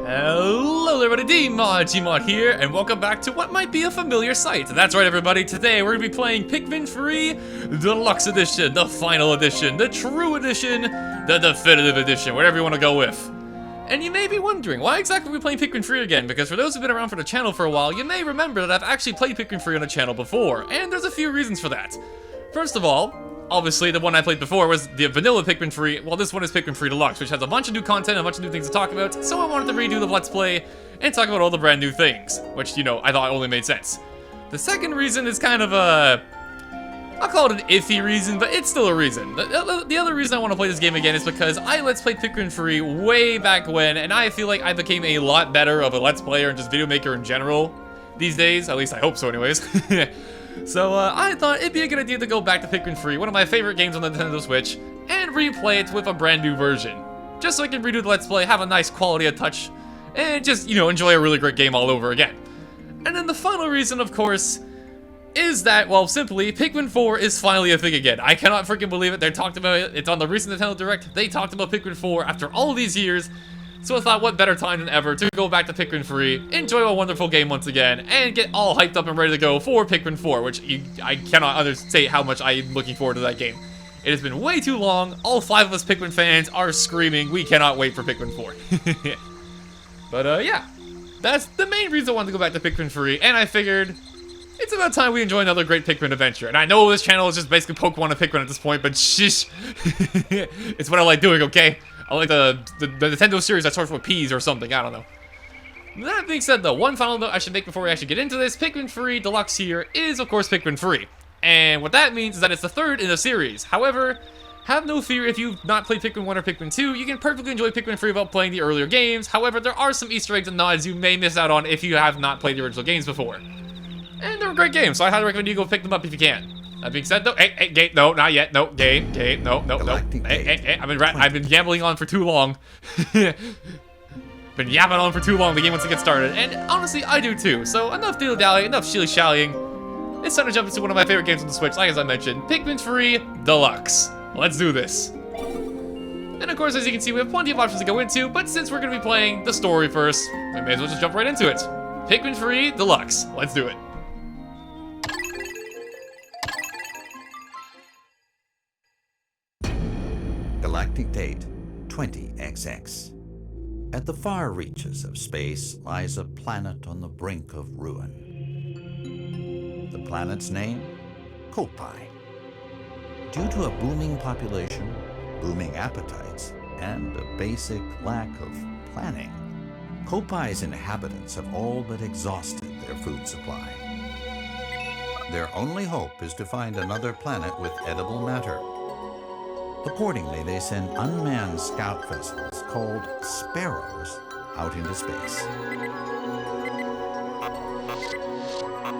Hello everybody, Gmod here, and welcome back to what might be a familiar sight. That's right everybody, today we're going to be playing Pikmin 3 Deluxe Edition, the Final Edition, the True Edition, the Definitive Edition, whatever you want to go with. And you may be wondering, why exactly are we playing Pikmin 3 again? Because for those who've been around for the channel for a while, you may remember that I've actually played Pikmin 3 on the channel before, and there's a few reasons for that. First of all, obviously, the one I played before was the vanilla Pikmin 3, well this one is Pikmin 3 Deluxe, which has a bunch of new content and a bunch of new things to talk about, so I wanted to redo the Let's Play and talk about all the brand new things, which, you know, I thought only made sense. The second reason is kind of a... I'll call it an iffy reason, but it's still a reason. The other reason I want to play this game again is because I Let's Played Pikmin 3 way back when, and I feel like I became a lot better of a Let's Player and just video maker in general these days, at least I hope so anyways. So, I thought it'd be a good idea to go back to Pikmin 3, one of my favorite games on the Nintendo Switch, and replay it with a brand new version. Just so I can redo the Let's Play, have a nice quality of touch, and just, you know, enjoy a really great game all over again. And then the final reason, of course, is that, well, simply, Pikmin 4 is finally a thing again. I cannot freaking believe it. They talked about it. It's on the recent Nintendo Direct. They talked about Pikmin 4 after all these years. So I thought, what better time than ever to go back to Pikmin 3, enjoy a wonderful game once again, and get all hyped up and ready to go for Pikmin 4, which I cannot understate how much I am looking forward to that game. It has been way too long. All 5 of us Pikmin fans are screaming, we cannot wait for Pikmin 4. But, yeah. That's the main reason I wanted to go back to Pikmin 3, and I figured it's about time we enjoy another great Pikmin adventure. And I know this channel is just basically Pokemon and Pikmin at this point, but shish. It's what I like doing, okay? I like the Nintendo series that starts with P's or something, I don't know. That being said though, one final note I should make before we actually get into this, Pikmin 3 Deluxe here is of course Pikmin 3. And what that means is that it's the third in the series. However, have no fear if you've not played Pikmin 1 or Pikmin 2, you can perfectly enjoy Pikmin 3 without playing the earlier games. However, there are some Easter eggs and nods you may miss out on if you have not played the original games before. And they're great games, so I highly recommend you go pick them up if you can. That being said, though, hey, game, no, not yet, no, game, no, hey, I've been gambling on for too long. Been yapping on for too long, the game wants to get started, and honestly, I do too, so enough dilly-dally, enough shilly-shallying. It's time to jump into one of my favorite games on the Switch, like as I mentioned, Pikmin 3 Deluxe. Let's do this. And of course, as you can see, we have plenty of options to go into, but since we're going to be playing the story first, we may as well just jump right into it. Pikmin 3 Deluxe, let's do it. Galactic date 20XX. At the far reaches of space lies a planet on the brink of ruin. The planet's name? Kopai. Due to a booming population, booming appetites, and a basic lack of planning, Kopai's inhabitants have all but exhausted their food supply. Their only hope is to find another planet with edible matter. Accordingly, they send unmanned scout vessels called Sparrows out into space.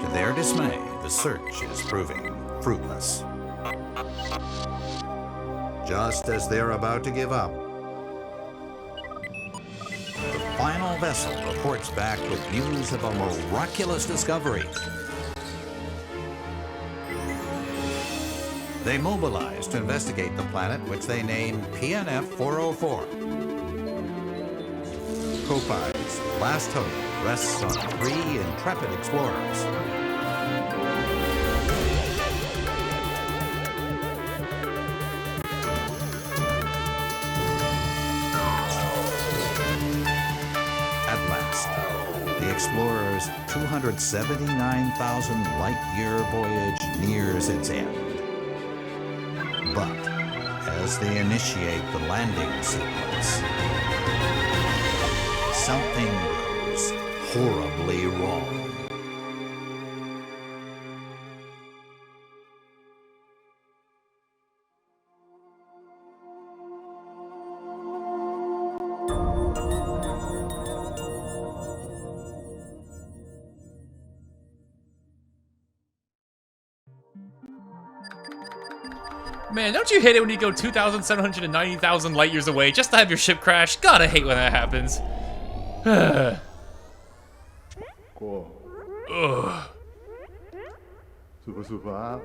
To their dismay, the search is proving fruitless. Just as they're about to give up, the final vessel reports back with news of a miraculous discovery. They mobilize to investigate the planet, which they name PNF 404. Kopai's last hope rests on 3 intrepid explorers. At last, the explorers' 279,000 light-year voyage nears its end. But as they initiate the landing sequence, something goes horribly wrong. Man, don't you hate it when you go 2,790,000 light years away just to have your ship crash? Gotta hate when that happens. Ugh.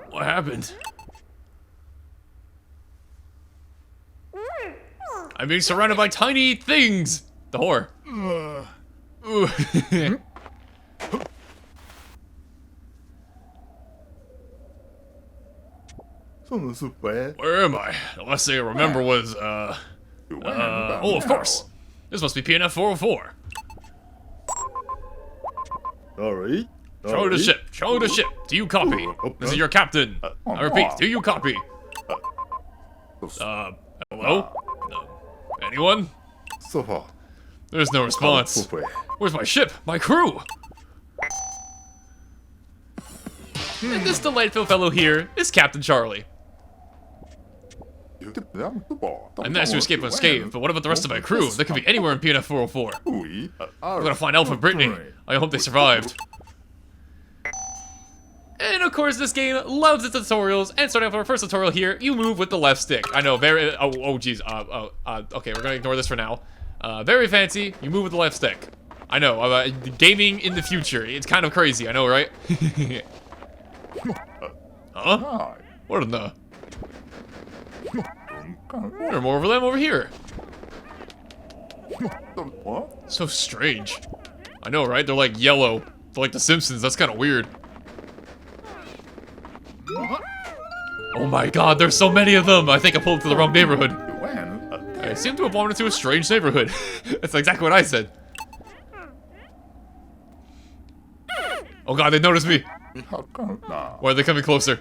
What happened? I'm being surrounded by tiny things. The whore. Ooh. Where am I? The last thing I remember was, oh, of course. This must be PNF 404. Alright. Show the ship. Show the ship. Do you copy? This is your captain. I repeat, do you copy? Hello? Anyone? There's no response. Where's my ship? My crew? And this delightful fellow here is Captain Charlie. I managed to escape unscathed, but what about the rest of my crew? They could be anywhere in PNF 404. I'm gonna find Alpha and Brittany. I hope they survived. And of course, this game loves its tutorials. And starting off our first tutorial here, you move with the left stick. I know, very. Oh, geez. Okay, we're gonna ignore this for now. Very fancy. You move with the left stick. I know. Gaming in the future. It's kind of crazy. I know, right? Huh? What in the? There are more of them over here. So strange. I know, right? They're like yellow. They're like the Simpsons. That's kind of weird. Oh my god, there's so many of them! I think I pulled to the wrong neighborhood. I seem to have wandered into a strange neighborhood. That's exactly what I said. Oh god, they noticed me. Why are they coming closer?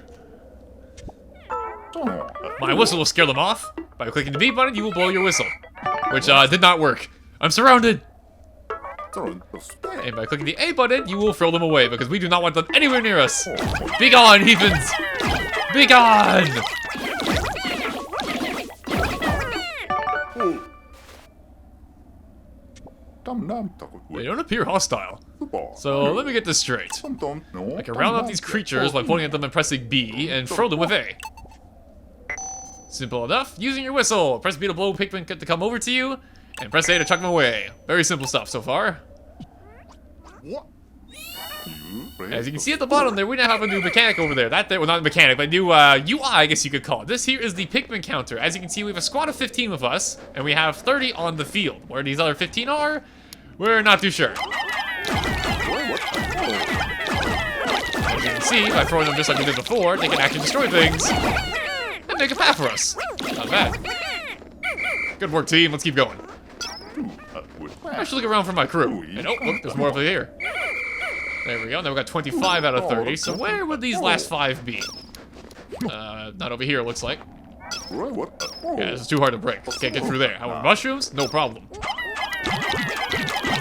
My whistle will scare them off. By clicking the B button, you will blow your whistle. Which, did not work. I'm surrounded! And by clicking the A button, you will throw them away, because we do not want them anywhere near us. Be gone, heathens! Be gone! They don't appear hostile. So, let me get this straight. I can round up these creatures by pointing at them and pressing B, and throw them with A. Simple enough. Using your whistle. Press B to blow Pikmin to come over to you, and press A to chuck them away. Very simple stuff so far. As you can see at the bottom there, we now have a new mechanic over there. Well, not a mechanic, but new UI, I guess you could call it. This here is the Pikmin counter. As you can see, we have a squad of 15 with us, and we have 30 on the field. Where these other 15 are, we're not too sure. As you can see, by throwing them just like we did before, they can actually destroy things and make a path for us. Not bad. Good work, team. Let's keep going. I should look around for my crew. And oh, look, there's more over here. There we go. Now we got 25 out of 30. So where would these last 5 be? Not over here, it looks like. Yeah, this is too hard to break. Can't get through there. However, mushrooms? No problem.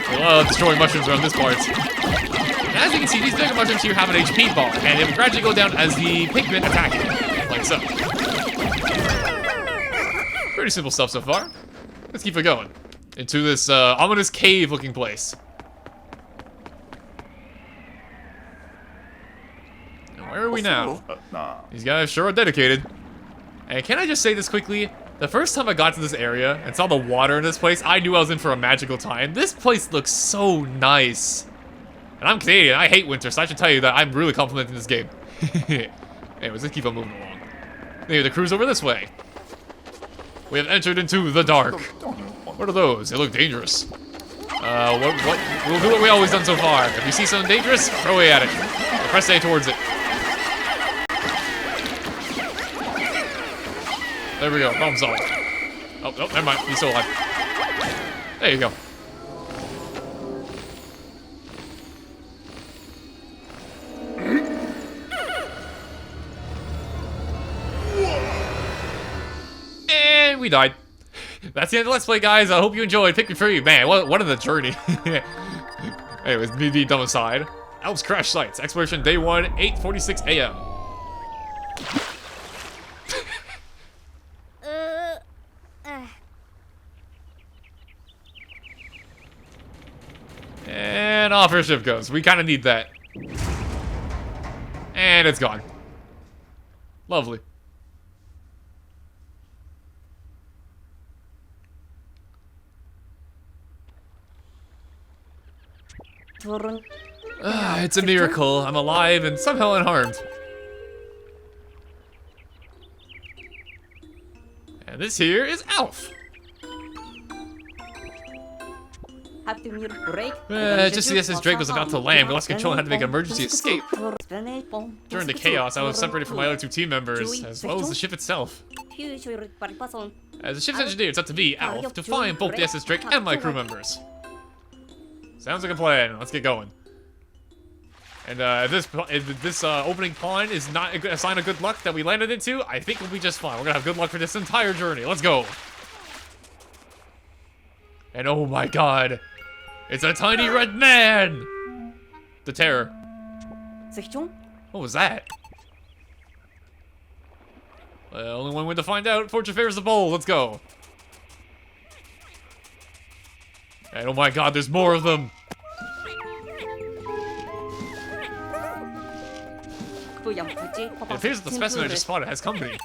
We love destroying mushrooms around this part. And as you can see, these bigger mushrooms here have an HP bar, and they will gradually go down as the Pikmin attack it. Like so. Pretty simple stuff so far. Let's keep it going. Into this ominous cave-looking place. And where are we now? These guys sure are dedicated. And can I just say this quickly? The first time I got to this area and saw the water in this place, I knew I was in for a magical time. This place looks so nice. And I'm Canadian, I hate winter, so I should tell you that I'm really complimenting this game. Anyways, let's keep on moving along. Maybe the crew's over this way. We have entered into the dark. What are those? They look dangerous. We'll do what we always done so far. If you see something dangerous, throw away at it. Or press A towards it. There we go, problem solved. Oh, never mind, he's still alive. There you go. And we died. That's the end of the Let's Play, guys. I hope you enjoyed. Pikmin 3. Man, what a journey. Anyways, me being dumb aside. Alps crash sites. Exploration day 1, 8:46 a.m. And off our ship goes. We kind of need that. And it's gone. Lovely. It's a miracle. I'm alive and somehow unharmed. And this here is Alf. Just as SS Drake was about to land, we lost control and had to make an emergency escape. During the chaos, I was separated from my other 2 team members, as well as the ship itself. As the ship's engineer, it's up to me, Alf, to find both the SS Drake and my crew members. Sounds like a plan. Let's get going. And if this opening pawn is not a sign of good luck that we landed into, I think we'll be just fine. We're gonna have good luck for this entire journey. Let's go. And oh my god, it's a tiny red man! The terror. What was that? Only one way to find out. Fortune favors the bold. Let's go. And oh my god, there's more of them. It appears that the specimen I just spotted has company.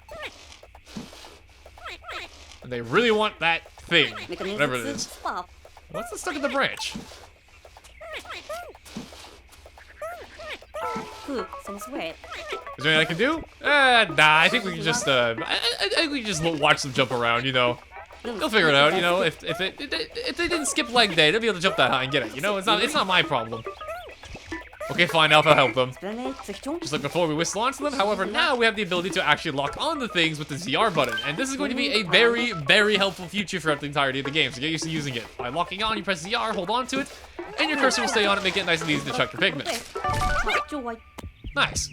And they really want that thing, whatever it is. What's that stuck in the branch? Is there anything I can do? Nah, I think we can just, I think we can just watch them jump around, you know. They'll figure it out, you know. If they didn't skip leg day, they'll be able to jump that high and get it, you know. It's not my problem. Okay, fine, Alpha, I'll help them. Just like before, we whistle onto them. However, now we have the ability to actually lock on the things with the ZR button. And this is going to be a very, very helpful feature throughout the entirety of the game, so get used to using it. By locking on, you press ZR, hold on to it, and your cursor will stay on it, make it nice and easy to chuck your Pikmin. Nice.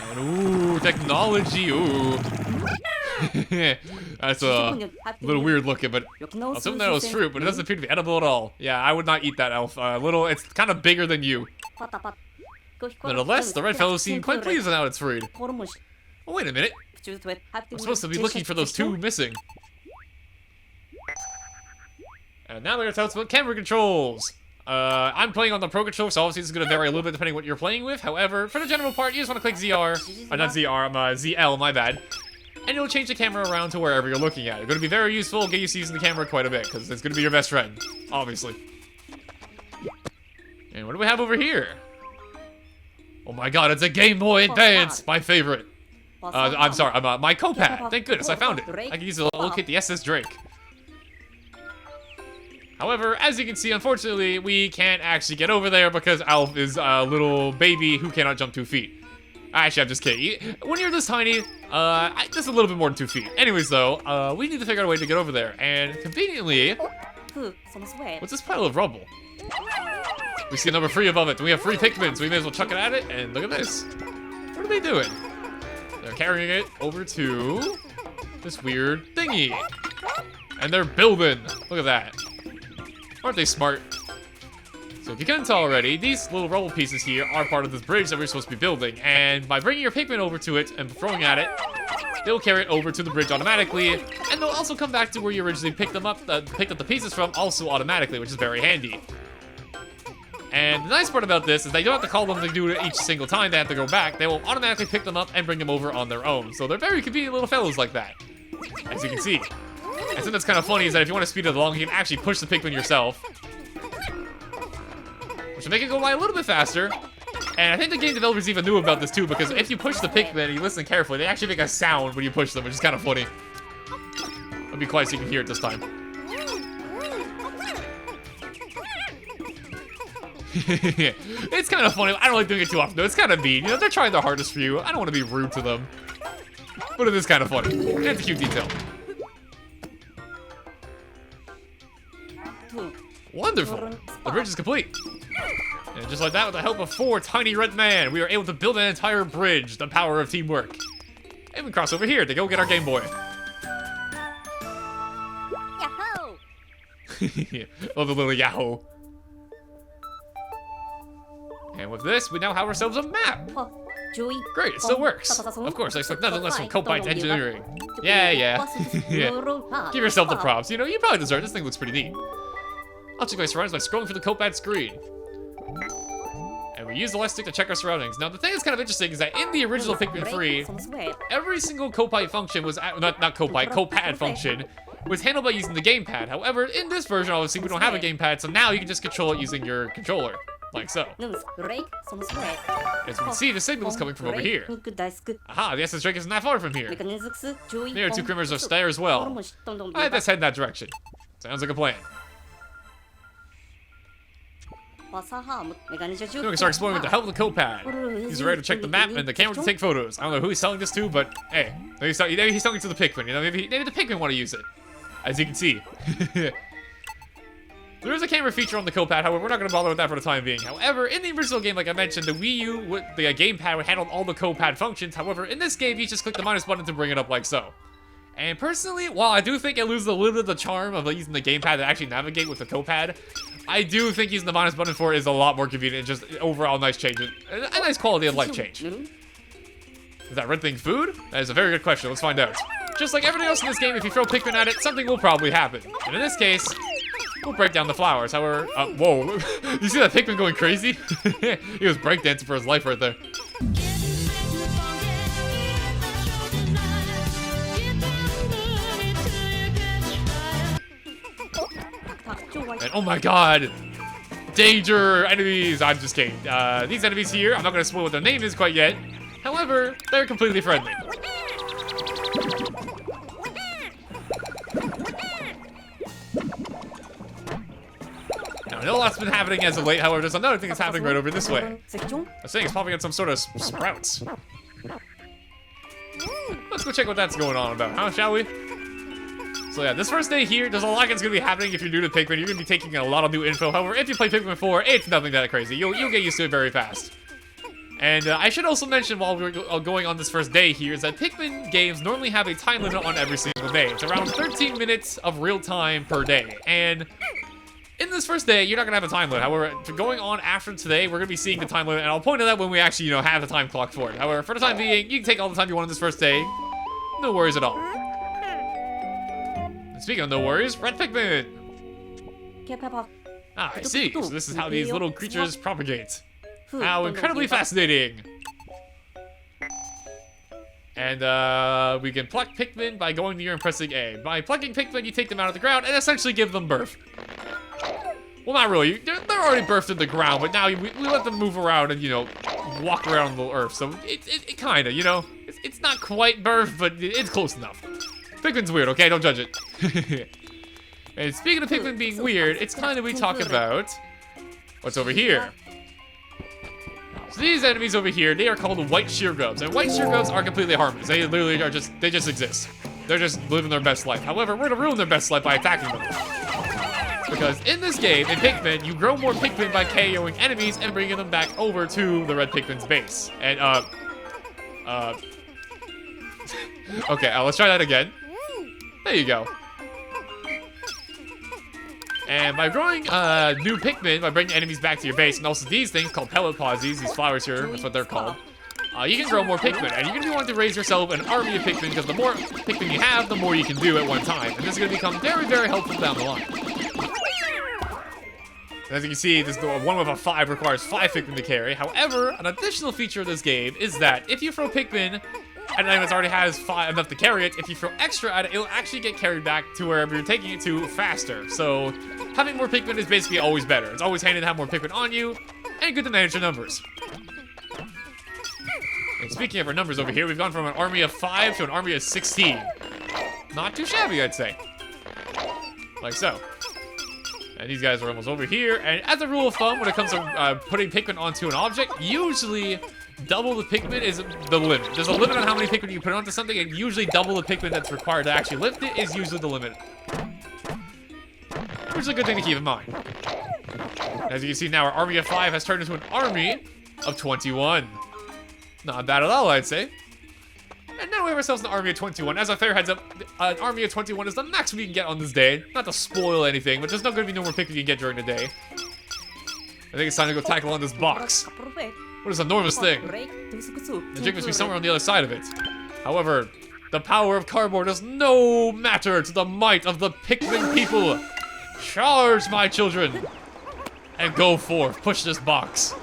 And ooh, technology, ooh. That's a little weird looking, but I'll assume that it was fruit, but it doesn't appear to be edible at all. Yeah, I would not eat that, Elf. It's kind of bigger than you. Nonetheless, the red fellow seemed quite pleased now it's freed. Oh, wait a minute. We're supposed to be looking for those 2 missing. And now we're going to talk about camera controls. I'm playing on the Pro Controller, so obviously this is going to vary a little bit depending on what you're playing with. However, for the general part, you just want to click ZR. Not ZR, ZL, my bad. And it'll change the camera around to wherever you're looking at. It's going to be very useful, get used to using the camera quite a bit, because it's going to be your best friend, obviously. And what do we have over here? Oh my god, it's a Game Boy Advance, my favorite. I'm sorry, my co-pad. Thank goodness, I found it. I can use it to locate the SS Drake. However, as you can see, unfortunately, we can't actually get over there because Alf is a little baby who cannot jump 2 feet. Actually, I'm just kidding. When you're this tiny, just a little bit more than 2 feet. Anyways, though, we need to figure out a way to get over there. And conveniently, what's this pile of rubble? We see number 3 above it. We have 3 Pikmin, so we may as well chuck it at it. And look at this. What are they doing? They're carrying it over to this weird thingy. And they're building. Look at that. Aren't they smart? So if you couldn't tell already, these little rubble pieces here are part of this bridge that we're supposed to be building. And by bringing your Pikmin over to it and throwing at it, they'll carry it over to the bridge automatically. And they'll also come back to where you originally picked up the pieces from also automatically, which is very handy. And the nice part about this is they don't have to call them to do it each single time they have to go back. They will automatically pick them up and bring them over on their own. So they're very convenient little fellows like that, as you can see. And something that's kind of funny is that if you want to speed it along, you can actually push the Pikmin yourself, which will make it go by a little bit faster. And I think the game developers even knew about this too, because if you push the Pikmin and you listen carefully, they actually make a sound when you push them, which is kind of funny. I'll be quiet so you can hear it this time. It's kind of funny. I don't like doing it too often, though. It's kind of mean. You know, they're trying their hardest for you. I don't want to be rude to them. But it is kind of funny. And it's a cute detail. Wonderful. The bridge is complete. And just like that, with the help of 4 tiny red men, we are able to build an entire bridge. The power of teamwork. And we cross over here to go get our Game Boy. Yahoo! Oh, the little Yahoo. And with this, we now have ourselves a map. Great, it still works. Of course, I expect nothing less from Copite Engineering. Yeah. Yeah. Give yourself the props. You know, you probably deserve it. This thing looks pretty neat. I'll check my surroundings by scrolling through the Copite screen. And we use the left stick to check our surroundings. Now, the thing that's kind of interesting is that in the original Pikmin 3, every single Copite function was, Copad function, was handled by using the gamepad. However, in this version, obviously, we don't have a gamepad, so now you can just control it using your controller. Like so. As we can see, the signal is coming from over here. Aha, the essence drink isn't that far from here. There are 2 criminals are there as well. Alright, let's head in that direction. Sounds like a plan. Then we can start exploring with the help of the Copad. He's ready to check the map and the camera to take photos. I don't know who he's selling this to, but hey, maybe he's selling it to the Pikmin. You know, maybe the Pikmin want to use it. As you can see. There is a camera feature on the Copad, however, we're not going to bother with that for the time being. However, in the original game, like I mentioned, the Wii U, with the gamepad handled all the Copad functions. However, in this game, you just click the minus button to bring it up like so. And personally, while I do think it loses a little bit of the charm of using the gamepad to actually navigate with the Copad, I do think using the minus button for it is a lot more convenient. Just overall nice change. A nice quality of life change. Is that red thing food? That is a very good question. Let's find out. Just like everything else in this game, if you throw Pikmin at it, something will probably happen. And in this case, we'll break down the flowers. However, whoa. You see that Pikmin going crazy? He was breakdancing for his life right there. And oh my god! Danger! Enemies! I'm just kidding. These enemies here, I'm not gonna spoil what their name is quite yet. However, they're completely friendly. Now, I know a lot's been happening as of late, however, there's another thing that's happening right over this way. I was saying it's popping out some sort of sprouts. Let's go check what that's going on about, huh, shall we? So yeah, this first day here, there's a lot that's going to be happening if you're new to Pikmin. You're going to be taking a lot of new info. However, if you play Pikmin 4, it's nothing that crazy. You'll get used to it very fast. And I should also mention while we're going on this first day here is that Pikmin games normally have a time limit on every single day. It's around 13 minutes of real time per day. And in this first day, you're not going to have a time limit. However, going on after today, we're going to be seeing the time limit. And I'll point it out when we actually, have the time clock for it. However, for the time being, you can take all the time you want on this first day. No worries at all. Speaking of no worries, red Pikmin! Ah, I see. So this is how these little creatures propagate. How incredibly fascinating! And we can pluck Pikmin by going near and pressing A. By plucking Pikmin, you take them out of the ground and essentially give them birth. Well, not really. They're already birthed in the ground, but now we let them move around and, walk around the earth. So it kind of, it's not quite birth, but it's close enough. Pikmin's weird, okay? Don't judge it. And speaking of Pikmin being weird, it's time that we talk about what's over here. So these enemies over here, they are called white sheer grubs. And white sheer grubs are completely harmless. They literally are they just exist. They're just living their best life. However, we're gonna ruin their best life by attacking them. Because in this game, in Pikmin, you grow more Pikmin by KOing enemies and bringing them back over to the red Pikmin's base. And, okay, let's try that again. There you go. And by growing new Pikmin, by bringing enemies back to your base, and also these things called pellet posies, these flowers here, that's what they're called, you can grow more Pikmin. And you're going to be wanting to raise yourself an army of Pikmin, because the more Pikmin you have, the more you can do at one time. And this is going to become very, very helpful down the line. And as you can see, this one with a 5 requires 5 Pikmin to carry. However, an additional feature of this game is that if you throw Pikmin, and then it already has enough to carry it, if you throw extra at it, it'll actually get carried back to wherever you're taking it to faster. So having more Pikmin is basically always better. It's always handy to have more Pikmin on you, and good to manage your numbers. And speaking of our numbers over here, we've gone from an army of 5 to an army of 16. Not too shabby, I'd say. Like so. And these guys are almost over here. And as a rule of thumb, when it comes to putting Pikmin onto an object, usually double the Pikmin is the limit. There's a limit on how many Pikmin you can put onto something, and usually double the Pikmin that's required to actually lift it is usually the limit. Which is a good thing to keep in mind. As you can see now, our army of 5 has turned into an army of 21. Not bad at all, I'd say. And now we have ourselves an army of 21. As a fair heads up, an army of 21 is the max we can get on this day. Not to spoil anything, but there's not going to be no more Pikmin you can get during the day. I think it's time to go tackle on this box. What is enormous thing? The jig must be somewhere on the other side of it. However, the power of cardboard does no matter to the might of the Pikmin people. Charge, my children, and go forth. Push this box.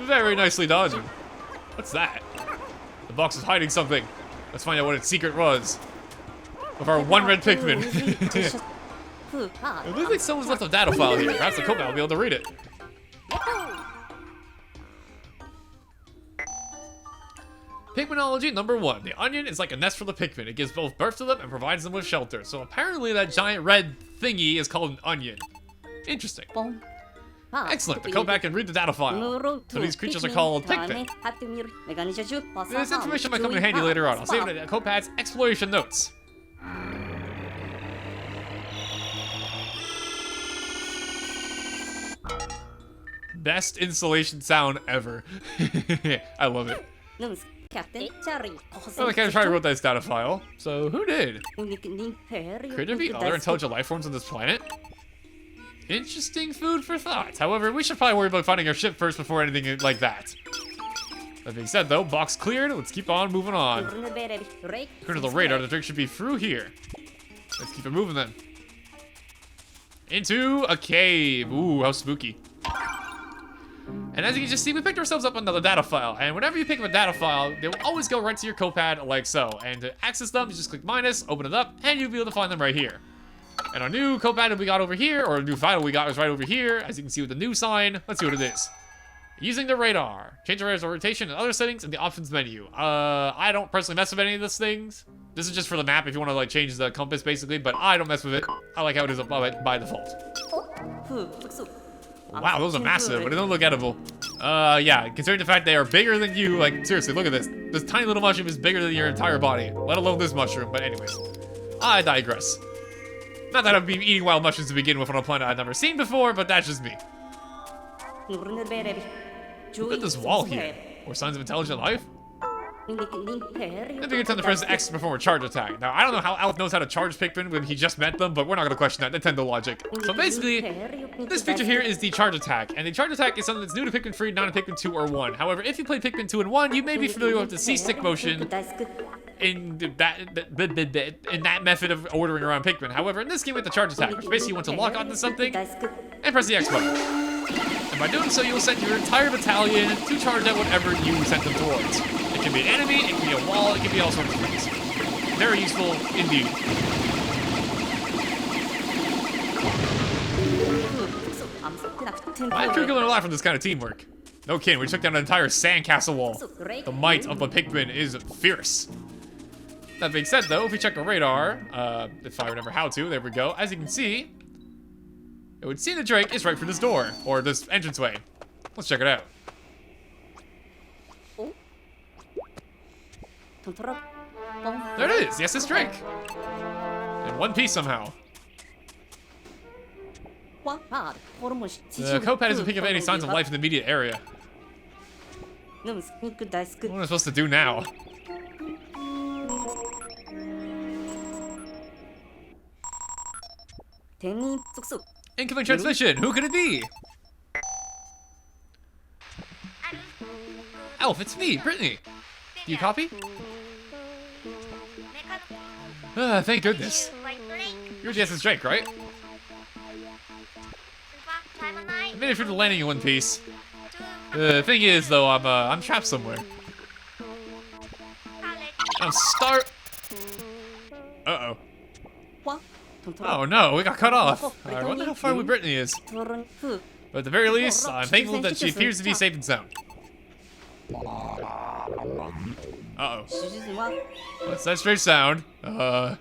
Very nicely done. What's that? The box is hiding something. Let's find out what its secret was. Of our one red Pikmin. It looks like someone's left a data file here. Perhaps the Copad will be able to read it. Pikminology number 1. The onion is like a nest for the Pikmin. It gives both birth to them and provides them with shelter. So apparently that giant red thingy is called an onion. Interesting. Excellent. The Copad can read the data file. So these creatures are called Pikmin. This information might come in handy later on. I'll save it in Copad's exploration notes. Best installation sound ever. I love it. Well, the Captain probably wrote this data file. So who did? Could there be other intelligent life forms on this planet? Interesting food for thought. However, we should probably worry about finding our ship first before anything like that. That being said, though, box cleared. Let's keep on moving on. According to the radar, the drink should be through here. Let's keep it moving then. Into a cave. Ooh, how spooky. And as you can just see, we picked ourselves up another data file. And whenever you pick up a data file, they will always go right to your Copad like so. And to access them, you just click minus, open it up, and you'll be able to find them right here. And our new Copad that we got over here, or a new file we got is right over here. As you can see with the new sign, let's see what it is. Using the radar. Change the radar's orientation and other settings in the options menu. I don't personally mess with any of these things. This is just for the map if you want to like change the compass basically, but I don't mess with it. I like how it is by default. Wow, those are massive, but they don't look edible. Yeah, considering the fact they are bigger than you, like, seriously, look at this. This tiny little mushroom is bigger than your entire body, let alone this mushroom, but anyways. I digress. Not that I've been eating wild mushrooms to begin with on a planet I've never seen before, but that's just me. Look at this wall here. More signs of intelligent life? Maybe it's time to press X to perform a charge attack. Now, I don't know how Alf knows how to charge Pikmin when he just met them, but we're not going to question that. Nintendo logic. So basically, this feature here is the charge attack. And the charge attack is something that's new to Pikmin 3, not to Pikmin 2 or 1. However, if you play Pikmin 2 and 1, you may be familiar with the C-stick motion in that method of ordering around Pikmin. However, in this game with the charge attack, which basically you want to lock onto something and press the X button. And by doing so, you'll send your entire battalion to charge at whatever you sent them towards. It can be an enemy, it can be a wall, it can be all sorts of things. Very useful indeed. I'm sure gonna rely from this kind of teamwork. No kidding, we took down an entire sandcastle wall. The might of the Pikmin is fierce. That being said though, if we check the radar, if I remember how to, there we go. As you can see, it would seem the Drake is right for this door, or this entranceway. Let's check it out. There it is! Yes, it's Drake! In one piece somehow. The Copad isn't picking up any signs of life in the immediate area. What am I supposed to do now? Incoming transmission! Who could it be? Elf, it's me, Brittany! Do you copy? Thank goodness. You're Jess's Drake, right? I made it through the landing in one piece. The thing is, though, I'm trapped somewhere. I'm Uh-oh. Oh no, we got cut off. I wonder how far away Brittany is. But at the very least, I'm thankful that she appears to be safe and sound. Uh-oh. What's that strange sound? The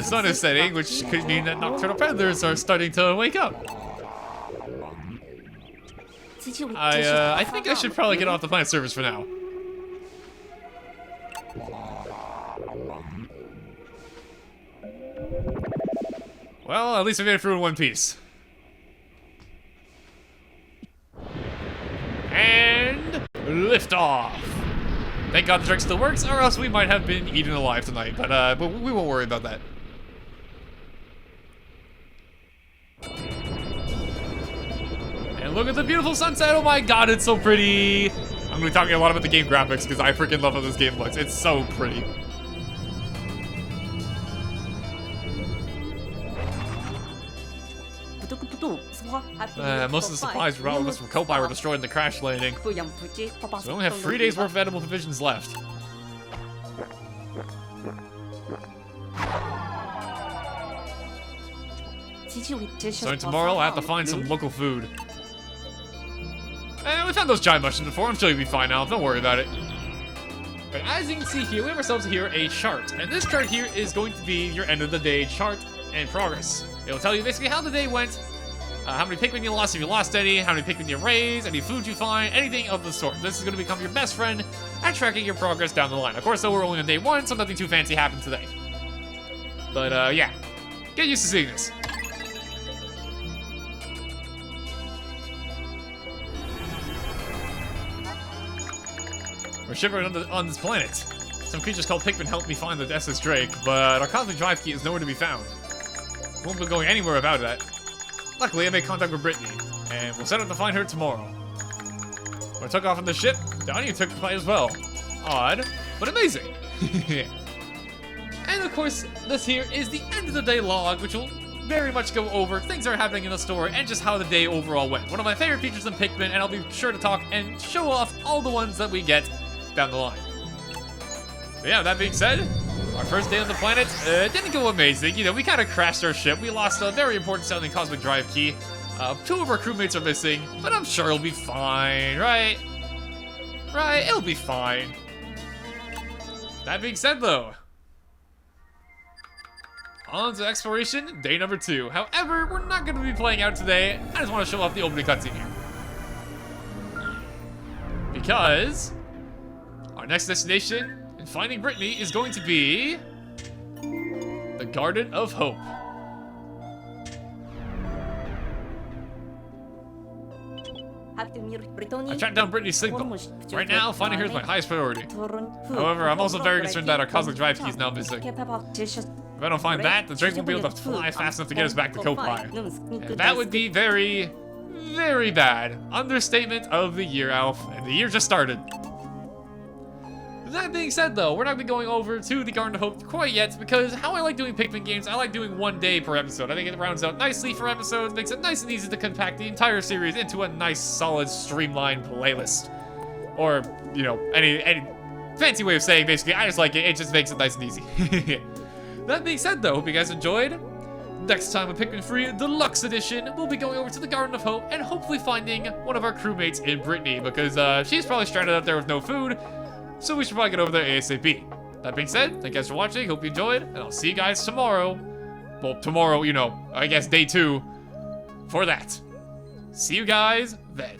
sun is setting, which could mean that nocturnal predators are starting to wake up. I think I should probably get off the planet service for now. Well, at least I made it through in one piece. And lift off. Thank God the drink still works, or else we might have been eaten alive tonight. But we won't worry about that. And look at the beautiful sunset. Oh my God, it's so pretty. I'm gonna be talking a lot about the game graphics because I freaking love how this game looks. It's so pretty. Most of the supplies we brought with us from Kopai were destroyed in the crash landing. So we only have 3 days worth of edible provisions left. Starting tomorrow, I have to find some local food. And we found those giant mushrooms before. I'm sure you'll be fine now. Don't worry about it. But as you can see here, we have ourselves here a chart. And this chart here is going to be your end of the day chart and progress. It'll tell you basically how the day went, how many Pikmin you lost if you lost any, how many Pikmin you raised, any food you find, anything of the sort. This is going to become your best friend at tracking your progress down the line. Of course, though, we're only on day 1, so nothing too fancy happened today. But, yeah. Get used to seeing this. We're shivering on this planet. Some creatures called Pikmin helped me find the SS Drake, but our cosmic drive key is nowhere to be found. Won't be going anywhere about that. Luckily, I made contact with Brittany, and we'll set out to find her tomorrow. When I took off on the ship, Donnie took the flight as well. Odd, but amazing. And of course, this here is the end of the day log, which will very much go over things that are happening in the story and just how the day overall went. One of my favorite features in Pikmin, and I'll be sure to talk and show off all the ones that we get down the line. But yeah, that being said, our first day on the planet didn't go amazing. You know, we kind of crashed our ship. We lost a very important sounding cosmic drive key. 2 of our crewmates are missing, but I'm sure it'll be fine, right? Right, it'll be fine. That being said, though, on to exploration, day number 2. However, we're not going to be playing out today. I just want to show off the opening cutscene here. Because our next destination in finding Brittany is going to be the Garden of Hope. I tracked down Brittany's signal. Right now, finding her is my highest priority. However, I'm also very concerned that our cosmic drive key is now missing. If I don't find that, the Drake won't be able to fly fast enough to get us back to Kopai. And that would be very, very bad. Understatement of the year, Alf. And the year just started. That being said, though, we're not going to be going over to the Garden of Hope quite yet, because how I like doing Pikmin games, I like doing 1 day per episode. I think it rounds out nicely for episodes, makes it nice and easy to compact the entire series into a nice, solid, streamlined playlist. Or, you know, any fancy way of saying, basically, I just like it. It just makes it nice and easy. That being said, though, hope you guys enjoyed. Next time on Pikmin Free Deluxe Edition, we'll be going over to the Garden of Hope and hopefully finding one of our crewmates in Brittany, because she's probably stranded out there with no food. So we should probably get over there ASAP. That being said, thank you guys for watching. Hope you enjoyed. And I'll see you guys tomorrow. Well, tomorrow, you know, I guess day 2 for that. See you guys then.